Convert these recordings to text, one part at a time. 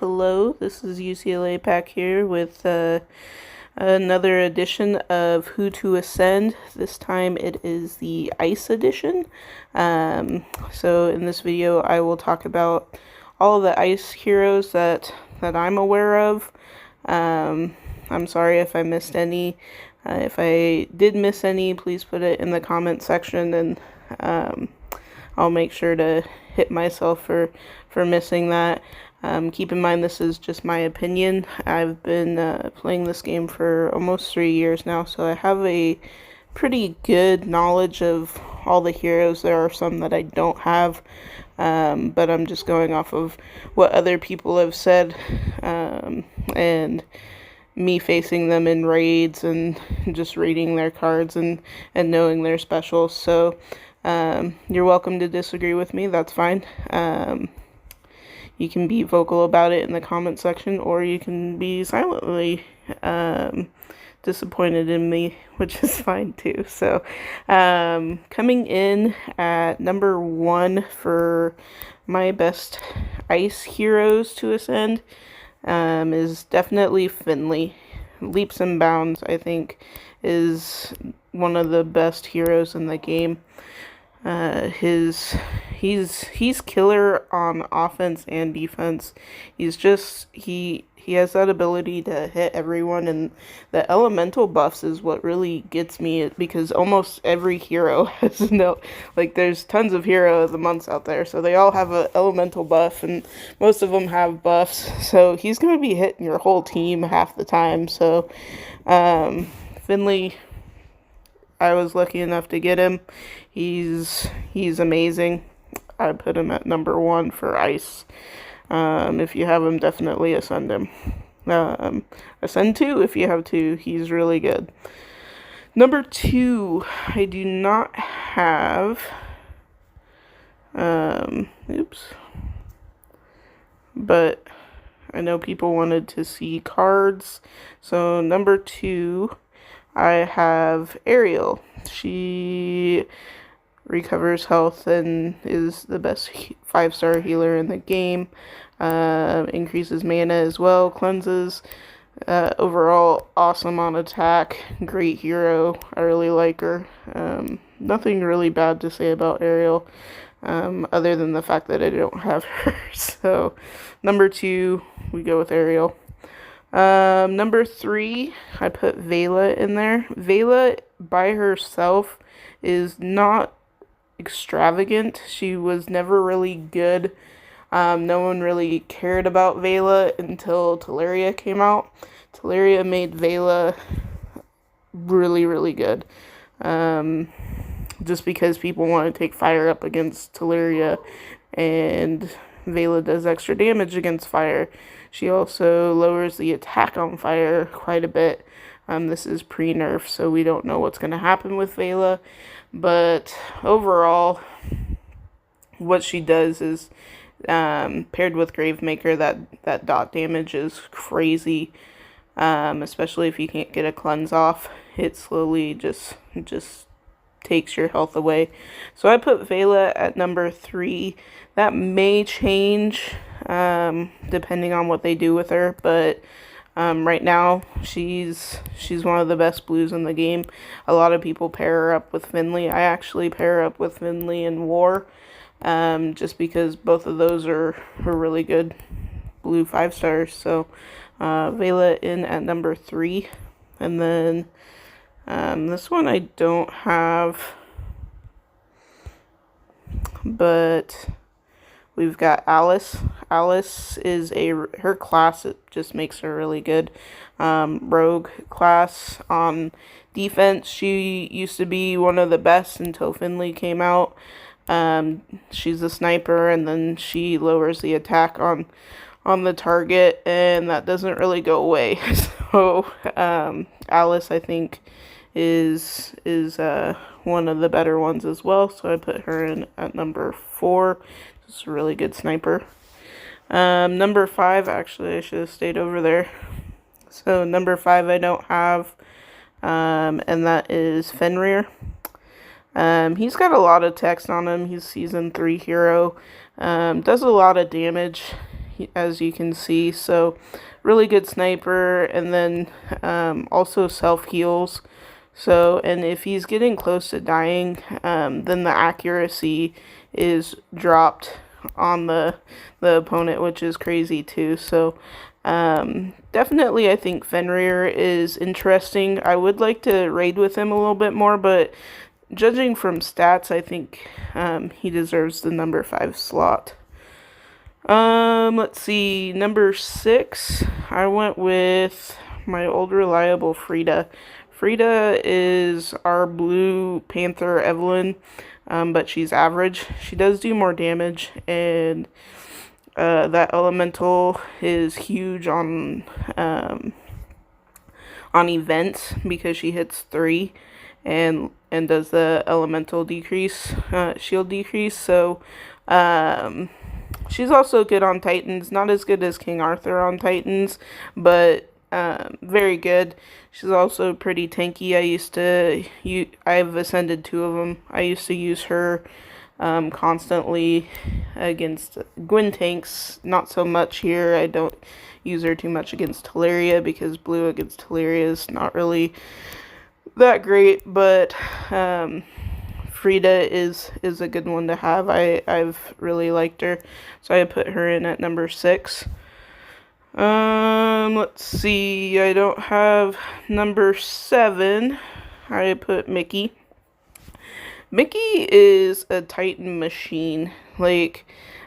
Hello. This is Uclapack here with another edition of Who to Ascend. This time it is the Ice edition. So in this video I will talk about all the Ice heroes that I'm aware of. I'm sorry if I missed any. If I did miss any, please put it in the comment section, and I'll make sure to hit myself for missing that. Keep in mind this is just my opinion. I've been playing this game for almost 3 years now, so I have a pretty good knowledge of all the heroes. There are some that I don't have, but I'm just going off of what other people have said, and me facing them in raids and just reading their cards and knowing their specials. So you're welcome to disagree with me, that's fine. You can be vocal about it in the comment section, or you can be silently disappointed in me, which is fine too. So coming in at number 1 for my best ice heroes to ascend is definitely Finley. Leaps and bounds, I think, is one of the best heroes in the game. He's killer on offense and defense. He has that ability to hit everyone, and the elemental buffs is what really gets me, because almost every hero has there's tons of hero of the months out there, so they all have an elemental buff, and most of them have buffs, so he's going to be hitting your whole team half the time. So Finley, I was lucky enough to get him. He's amazing. I put him at number 1 for ice. If you have him, definitely ascend him. Ascend 2 if you have 2. He's really good. Number 2, I do not have. But I know people wanted to see cards. So number 2, I have Ariel. She recovers health and is the best 5-star healer in the game. Increases mana as well, cleanses. Overall, awesome on attack. Great hero. I really like her. Nothing really bad to say about Ariel, other than the fact that I don't have her. So, number 2, we go with Ariel. Number 3, I put Vela in there. Vela by herself is not extravagant. She was never really good. No one really cared about Vela until Teleria came out. Teleria made Vela really, really good. Just because people want to take fire up against Teleria, and Vela does extra damage against fire. She also lowers the attack on fire quite a bit. This is pre-nerf, so we don't know what's going to happen with Vela. But overall, what she does is, paired with Gravemaker, that dot damage is crazy. Especially if you can't get a cleanse off. It slowly just takes your health away. So I put Vela at number 3. That may change depending on what they do with her, but right now she's one of the best blues in the game. A lot of people pair her up with Finley. I actually pair her up with Finley in War, just because both of those are really good blue 5-stars. So Vela in at number 3. And then this one I don't have, but we've got Alice. Alice is her class, it just makes her really good. Rogue class on defense. She used to be one of the best until Finley came out. She's a sniper, and then she lowers the attack on the target, and that doesn't really go away. So Alice, I think, is one of the better ones as well. So I put her in at number 4. She's a really good sniper. Number 5, actually, I should have stayed over there. So number 5 I don't have, and that is Fenrir. He's got a lot of text on him. He's season 3 hero. Does a lot of damage. as you can see. So really good sniper, and then also self heals. So, and if he's getting close to dying, then the accuracy is dropped on the opponent, which is crazy too. So, definitely I think Fenrir is interesting. I would like to raid with him a little bit more, but judging from stats, I think he deserves the number 5 slot. Let's see, number 6, I went with my old reliable Frida. Frida is our blue Panther Evelyn, but she's average. She does do more damage, and that elemental is huge on events because she hits 3 and does the elemental decrease, shield decrease. So she's also good on Titans. Not as good as King Arthur on Titans, but very good. She's also pretty tanky. I've ascended 2 of them. I used to use her constantly against Gwyn tanks. Not so much here. I don't use her too much against Teleria because blue against Teleria is not really that great, but Frida is a good one to have. I've really liked her, so I put her in at number 6. Let's see, I don't have number 7. I put Mickey. Mickey is a Titan machine. Like,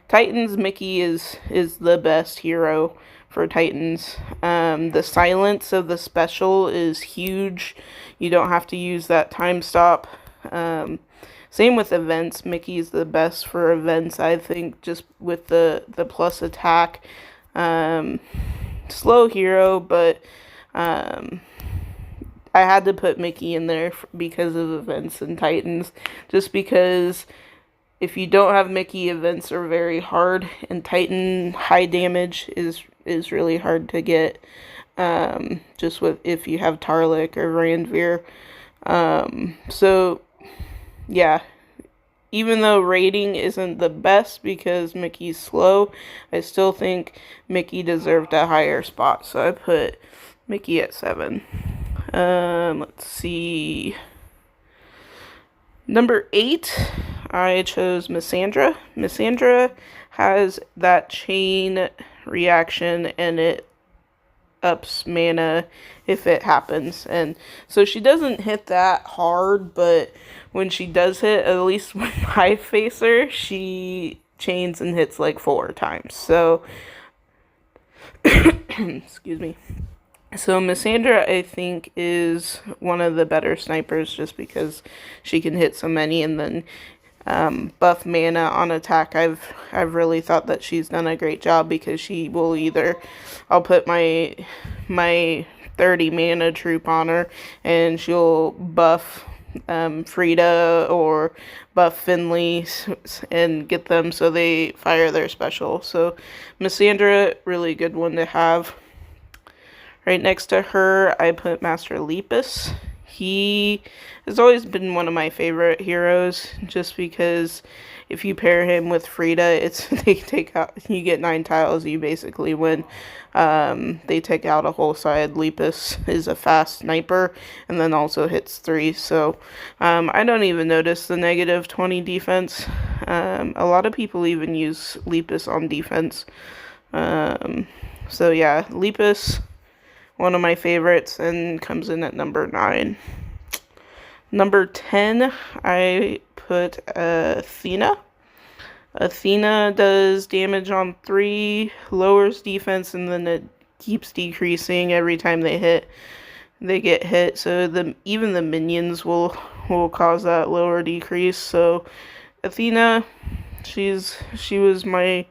Titans, Mickey is the best hero for Titans. The silence of the special is huge. You don't have to use that time stop. Same with events. Mickey's the best for events, I think, just with the plus attack. Slow hero, but I had to put Mickey in there because of events and Titans. Just because if you don't have Mickey, events are very hard, and Titan high damage is really hard to get. Just with if you have Tarlik or Randveer. So yeah, even though rating isn't the best because Mickey's slow, I still think Mickey deserved a higher spot, so I put Mickey at 7. Let's see. Number 8, I chose Missandra. Missandra has that chain reaction, and it ups mana if it happens, and so she doesn't hit that hard, but when she does hit, at least when I face her, she chains and hits like 4 times. So excuse me. So Missandra, I think, is one of the better snipers just because she can hit so many, and then buff mana on attack. I've really thought that she's done a great job because she will I'll put my 30 mana troop on her, and she'll buff Frida or buff Finley and get them so they fire their special. So Missandra, really good one to have. Right next to her, I put Master Lepus. He has always been one of my favorite heroes, just because if you pair him with Frida, you get 9 tiles, you basically win. They take out a whole side. Lepus is a fast sniper, and then also hits 3. So I don't even notice the negative 20 defense. A lot of people even use Lepus on defense. So yeah, Lepus, one of my favorites, and comes in at number 9. Number 10, I put Athena. Athena does damage on 3, lowers defense, and then it keeps decreasing every time they get hit. So even the minions will cause that lower decrease. So Athena, she was my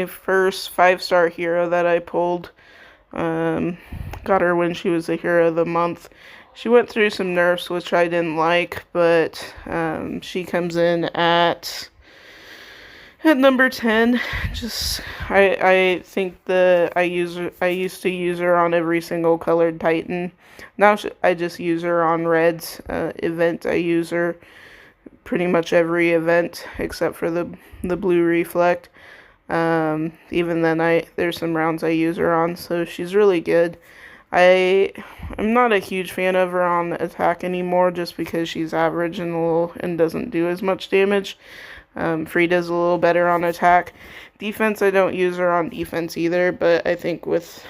first 5-star hero that I pulled. Got her when she was the hero of the month. She went through some nerfs, which I didn't like, but she comes in at number 10. Just I think I used to use her on every single colored Titan. Now I just use her on reds. Event, I use her pretty much every event except for the blue reflect. Even then, there's some rounds I use her on, so she's really good. I'm not a huge fan of her on attack anymore, just because she's average and doesn't do as much damage. Frida's a little better on attack. Defense, I don't use her on defense either, but I think with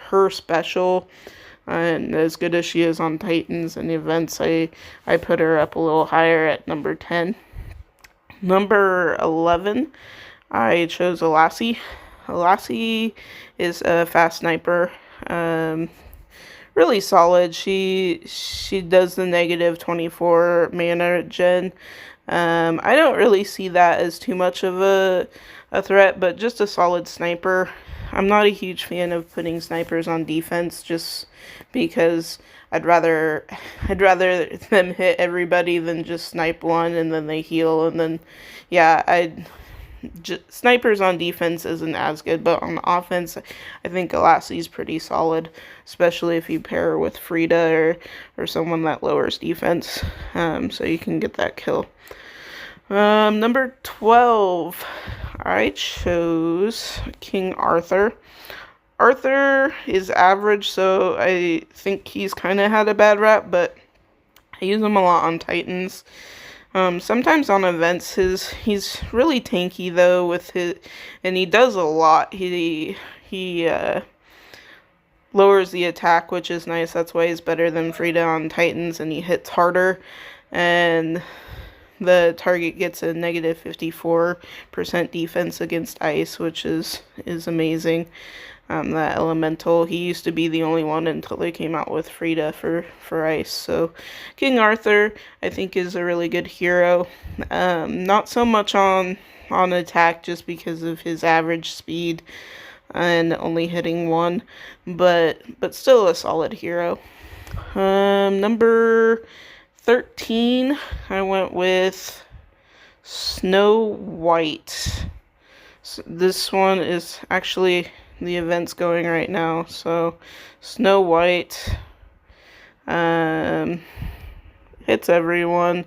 her special and as good as she is on Titans and events, I put her up a little higher at number 10. Number 11, I chose Alassie. Alassie is a fast sniper. Really solid. She does the negative 24 mana gen. I don't really see that as too much of a threat, but just a solid sniper. I'm not a huge fan of putting snipers on defense just because I'd rather them hit everybody than just snipe one and then they heal and then yeah, snipers on defense isn't as good, but on offense, I think Alassie's pretty solid, especially if you pair her with Frida or someone that lowers defense, so you can get that kill. Number 12, I chose King Arthur. Arthur is average, so I think he's kind of had a bad rap, but I use him a lot on Titans. Sometimes on events, he's really tanky though and he does a lot. He lowers the attack, which is nice. That's why he's better than Frida on Titans, and he hits harder, and the target gets a negative 54% defense against ice, which is amazing. That elemental, he used to be the only one until they came out with Frida for ice. So King Arthur, I think, is a really good hero. Not so much on attack just because of his average speed and only hitting one, but still a solid hero. Number 13, I went with Snow White. So this one is actually the event's going right now. So Snow White hits everyone,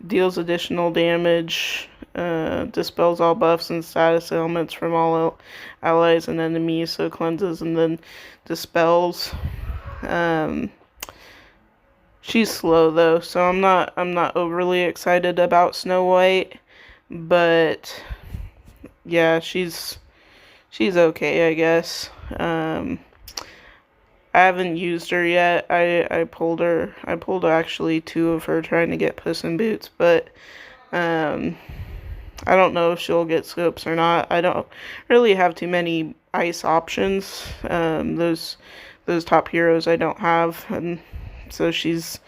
deals additional damage, dispels all buffs and status ailments from all allies and enemies, so cleanses and then dispels. She's slow though, so I'm not overly excited about Snow White, but yeah, she's okay, I guess. I haven't used her yet. I pulled actually 2 of her trying to get Puss in Boots, but I don't know if she'll get scopes or not. I don't really have too many ice options. Those top heroes I don't have, and so she's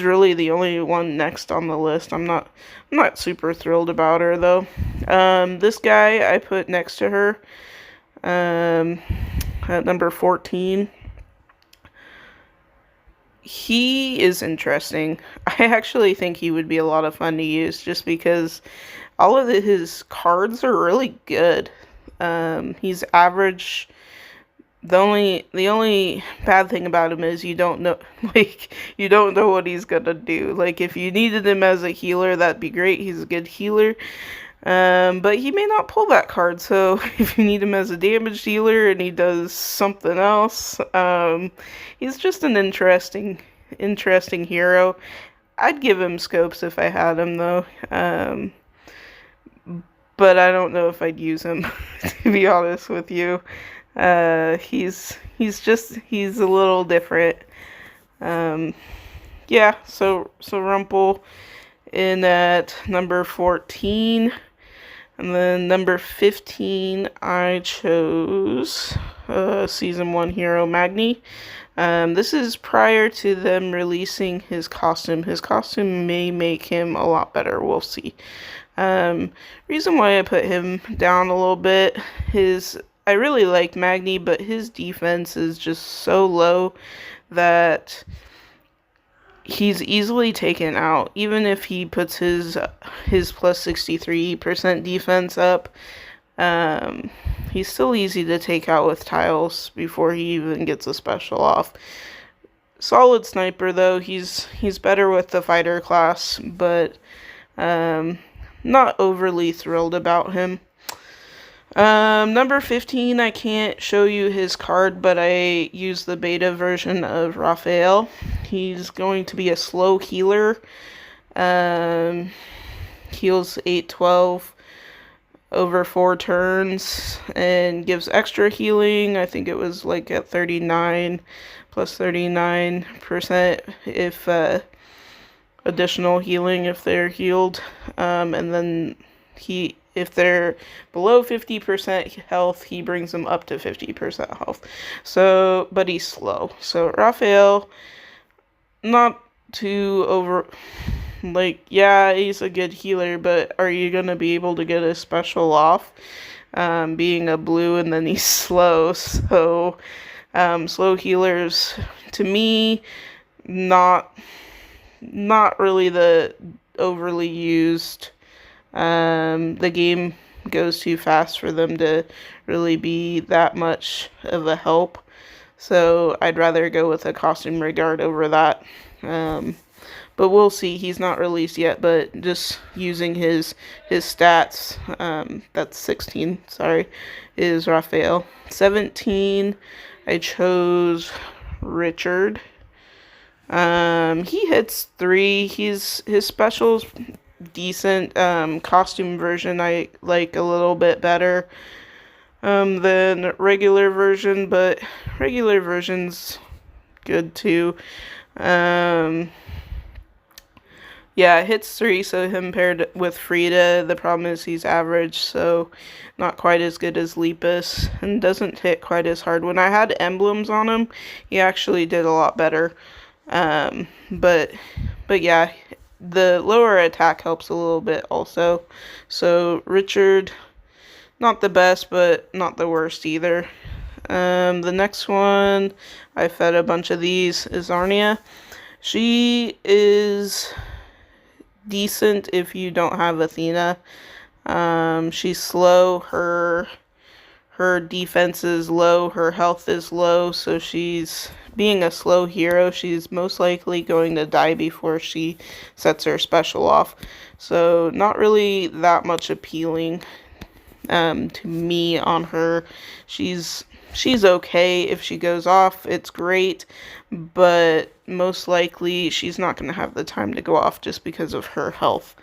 really the only one next on the list. I'm not super thrilled about her though. This guy I put next to her at number 14. He is interesting. I actually think he would be a lot of fun to use just because all of his cards are really good. He's average. The only bad thing about him is you don't know what he's gonna do. Like, if you needed him as a healer, that'd be great. He's a good healer. But he may not pull that card, so if you need him as a damage dealer and he does something else, he's just an interesting hero. I'd give him scopes if I had him though. But I don't know if I'd use him, to be honest with you. He's a little different. Yeah, so Rumpel in at number 14. And then number 15, I chose Season 1 hero Magni. This is prior to them releasing his costume. His costume may make him a lot better. We'll see. Reason why I put him down a little bit is I really like Magni, but his defense is just so low that he's easily taken out. Even if he puts his plus 63% defense up, he's still easy to take out with tiles before he even gets a special off. Solid sniper though. He's better with the fighter class, but not overly thrilled about him. Number 15, I can't show you his card, but I use the beta version of Raphael. He's going to be a slow healer. Heals 812 over 4 turns and gives extra healing. I think it was like at 39 plus 39% if additional healing if they're healed. And then if they're below 50% health, he brings them up to 50% health. So, but he's slow. So Raphael, not too over, like, yeah, he's a good healer, but are you going to be able to get a special off? Being a blue and then he's slow. So, slow healers, to me, not really the overly used. The game goes too fast for them to really be that much of a help. So I'd rather go with a costume regard over that. But we'll see. He's not released yet, but just using his stats, that's 16, sorry, is Raphael. 17, I chose Richard. He hits 3. His special's decent. Costume version I like a little bit better than regular version, but regular version's good too. Yeah, it hits 3, so him paired with Frida, the problem is he's average, so not quite as good as Lepus, and doesn't hit quite as hard. When I had emblems on him, he actually did a lot better. But yeah, the lower attack helps a little bit also. So Richard, not the best, but not the worst either. The next one, I fed a bunch of these, is Zarnia. She is decent if you don't have Athena. She's slow, her defense is low, her health is low, so she's being a slow hero, she's most likely going to die before she sets her special off. So not really that much appealing to me on her. She's okay if she goes off, it's great, but most likely she's not going to have the time to go off just because of her health.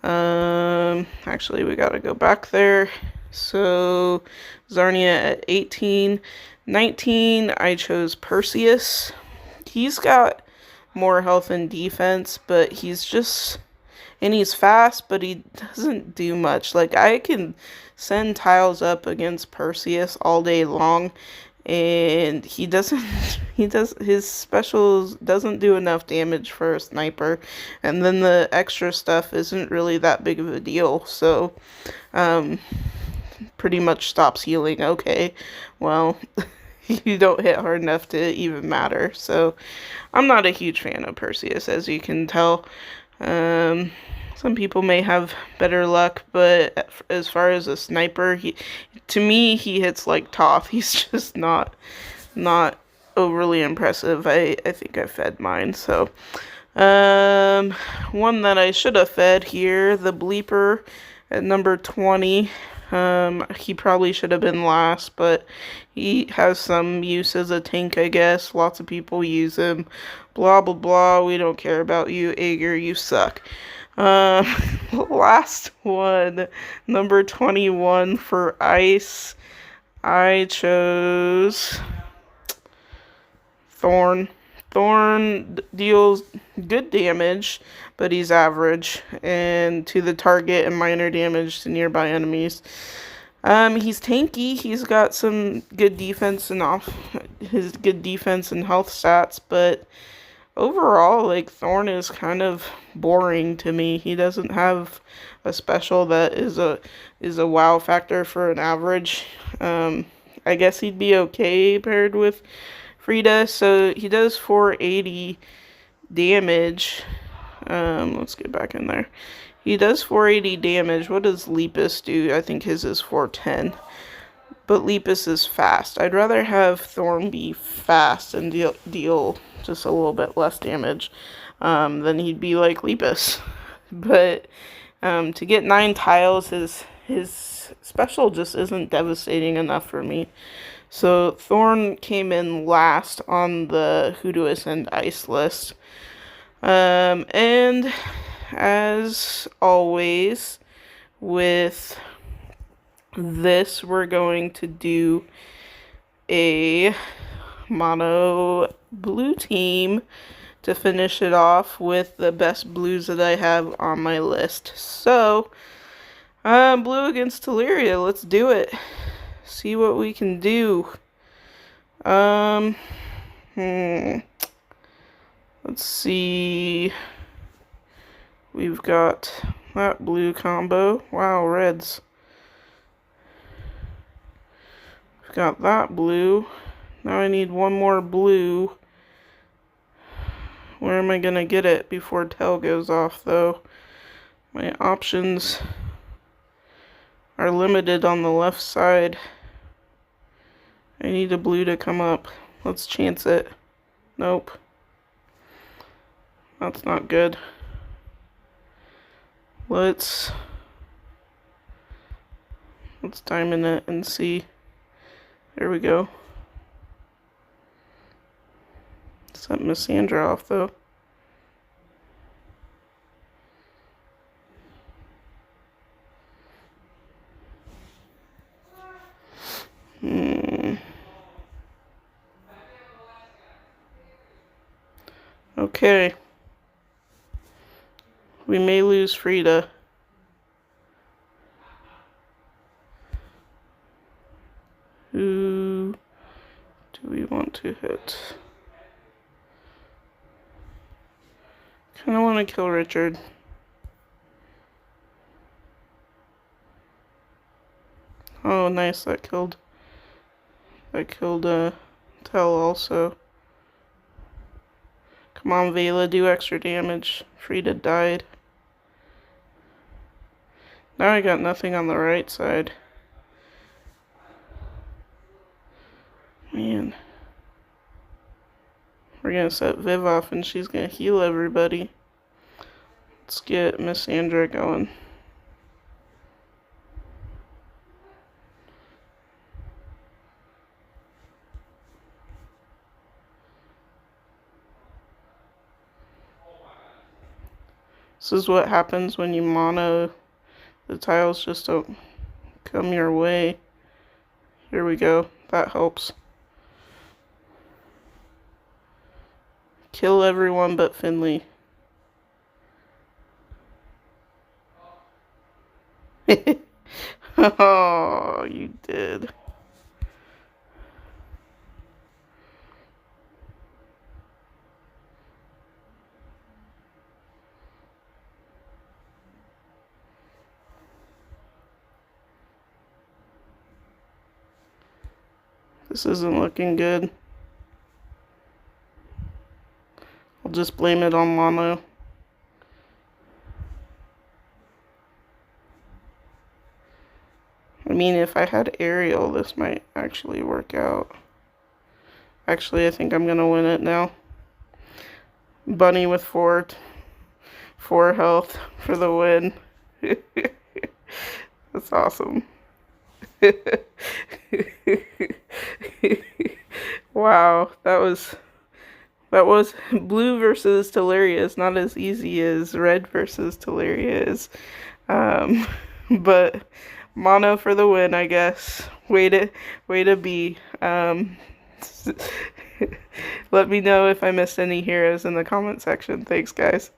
Actually, we gotta go back there. So Zarnia at 18. 19, I chose Perseus. He's got more health and defense, but he's fast, but he doesn't do much. Like, I can send tiles up against Perseus all day long, and his specials doesn't do enough damage for a sniper, and then the extra stuff isn't really that big of a deal, so, pretty much stops healing. Okay, well, you don't hit hard enough to even matter, so I'm not a huge fan of Perseus, as you can tell. Some people may have better luck, but as far as a sniper, to me, he hits like Toph. He's just not overly impressive. I think I fed mine, so. One that I should have fed here, the Bleeper at number 20. He probably should have been last, but he has some use as a tank, I guess. Lots of people use him. Blah, blah, blah. We don't care about you, Aegir. You suck. Last one, number 21 for Ice. I chose Thorn. Thorn deals good damage, but he's average, and to the target and minor damage to nearby enemies. He's tanky. He's got some good defense and his good defense and health stats, but overall, like, Thorn is kind of boring to me. He doesn't have a special that is a wow factor for an average. I guess he'd be okay paired with Frida. So he does 480 damage. Let's get back in there. He does 480 damage. What does Lepus do? I think his is 410. But Lepus is fast. I'd rather have Thorn be fast and deal just a little bit less damage. Then he'd be like Lepus. But to get 9 tiles, his special just isn't devastating enough for me. So Thorn came in last on the Who to Ascend Ice list. And as always, with this, we're going to do a mono blue team to finish it off with the best blues that I have on my list. So, blue against Teleria, let's do it. See what we can do. Let's see. We've got that blue combo. Wow, reds. We've got that blue. Now I need one more blue. Where am I gonna get it before tail goes off, though? My options are limited on the left side. I need a blue to come up. Let's chance it. Nope. That's not good. Let's diamond it and see. There we go. Set Miss Sandra off, though. Okay. We may lose Frida. Who do we want to hit? Kinda want to kill Richard. Oh, nice, that killed Tell also. Come on, Vela, do extra damage. Frida died. Now I got nothing on the right side. Man. We're gonna set Viv off and she's gonna heal everybody. Let's get Miss Sandra going. This is what happens when you mono. The tiles just don't come your way. Here we go. That helps. Kill everyone but Finley. Oh, you did. This isn't looking good. I'll just blame it on mono. I mean, if I had aerial, this might actually work out. Actually, I think I'm gonna win it now. Bunny with four health for the win. That's awesome. Wow, that was blue versus Teleria is not as easy as red versus Teleria is. But mono for the win, I guess. Way to be. Let me know if I missed any heroes in the comment section. Thanks, guys.